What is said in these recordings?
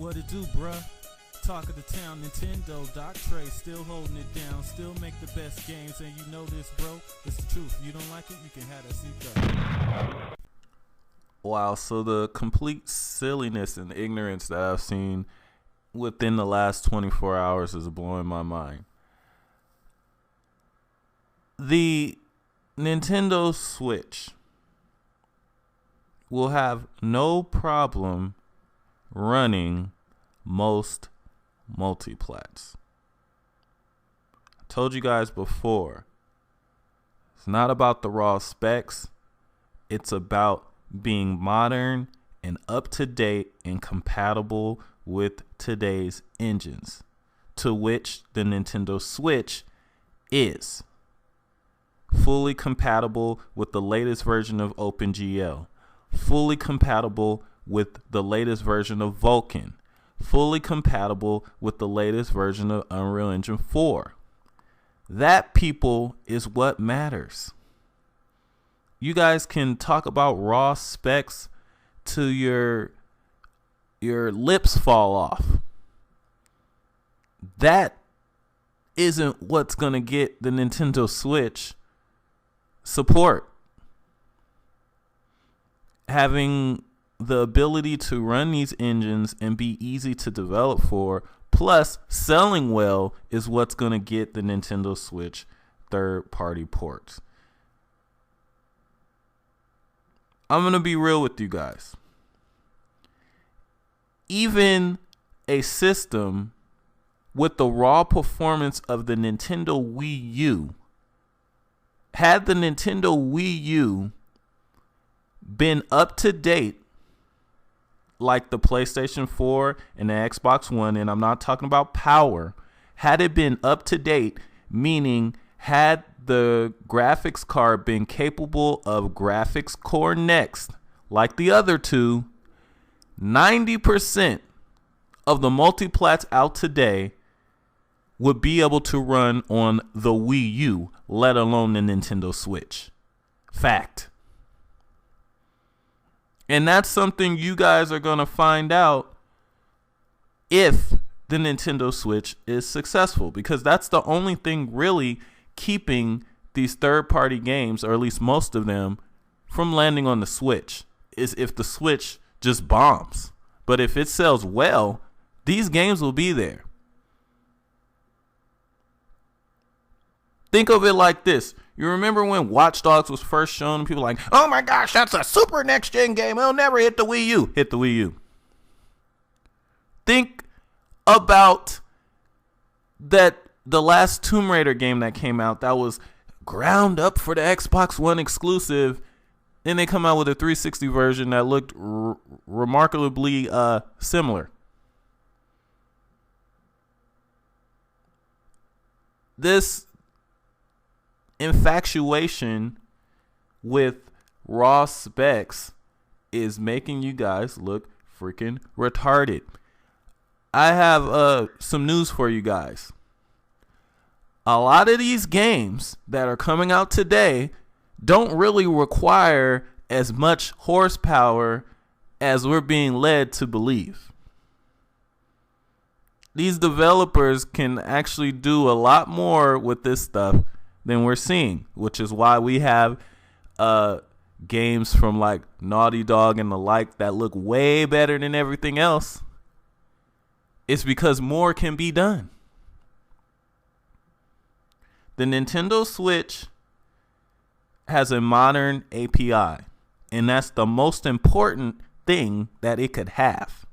What it do, bruh? Talk of the town, Nintendo, Doc Trey, still holding it down, still make the best games, and you know this, bro. It's the truth. You don't like it, you can have that seat. Wow, so the complete silliness and ignorance that I've seen within the last 24 hours is blowing my mind. The Nintendo Switch will have no problem running most multiplats. I told you guys before, it's not about the raw specs. It's about being modern and up to date and compatible with today's engines, to which the Nintendo Switch is. Fully compatible with the latest version of OpenGL, fully compatible with the latest version of Vulkan, fully compatible with the latest version of Unreal Engine 4. That, people, is what matters. You guys can talk about raw specs till your lips fall off. That isn't what's going to get the Nintendo Switch support. Having the ability to run these engines and be easy to develop for, plus selling well, is what's going to get the Nintendo Switch third-party ports. I'm going to be real with you guys. Even a system with the raw performance of the Nintendo Wii U, had the Nintendo Wii U been up to date like the PlayStation 4 and the Xbox One, and I'm not talking about power, had it been up to date, meaning had the graphics card been capable of graphics core next, like the other two, 90% of the multiplats out today would be able to run on the Wii U, let alone the Nintendo Switch. Fact. And that's something you guys are going to find out if the Nintendo Switch is successful, because that's the only thing really keeping these third-party games, or at least most of them, from landing on the Switch, is if the Switch just bombs. But if it sells well, these games will be there. Think of it like this. You remember when Watch Dogs was first shown and people were like, oh my gosh, that's a super next gen game. It'll never hit the Wii U. Hit the Wii U. Think about that, the last Tomb Raider game that came out that was ground up for the Xbox One exclusive. Then they come out with a 360 version that looked remarkably similar. This infatuation with raw specs is making you guys look freaking retarded. I have some news for you guys. A lot of these games that are coming out today don't really require as much horsepower as we're being led to believe. These developers can actually do a lot more with this stuff than we're seeing, which is why we have games from like Naughty Dog and the like that look way better than everything else. It's because more can be done. The Nintendo Switch has a modern API, and that's the most important thing that it could have.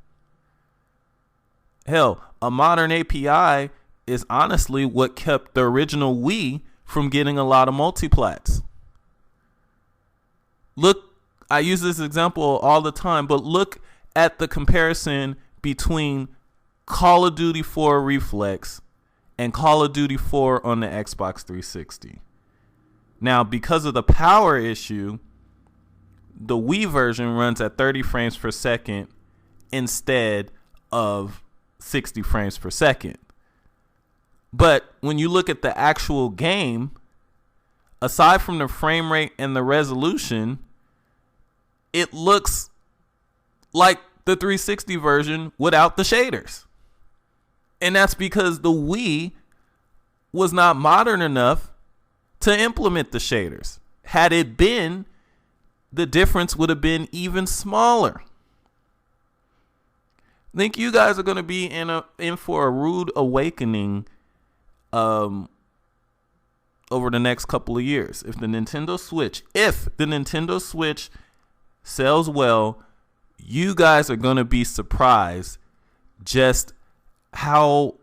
Hell, a modern API is honestly what kept the original Wii from getting a lot of multiplats. Look, I use this example all the time, but look at the comparison between Call of Duty 4 Reflex and Call of Duty 4 on the Xbox 360. Now, because of the power issue, the Wii version runs at 30 frames per second instead of 60 frames per second. But when you look at the actual game, aside from the frame rate and the resolution, it looks like the 360 version without the shaders. And that's because the Wii was not modern enough to implement the shaders. Had it been, the difference would have been even smaller. I think you guys are going to be in for a rude awakening over the next couple of years. If the Nintendo Switch sells well, you guys are going to be surprised just how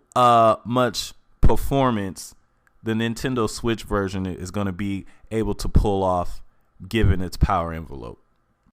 much performance the Nintendo Switch version is going to be able to pull off given its power envelope.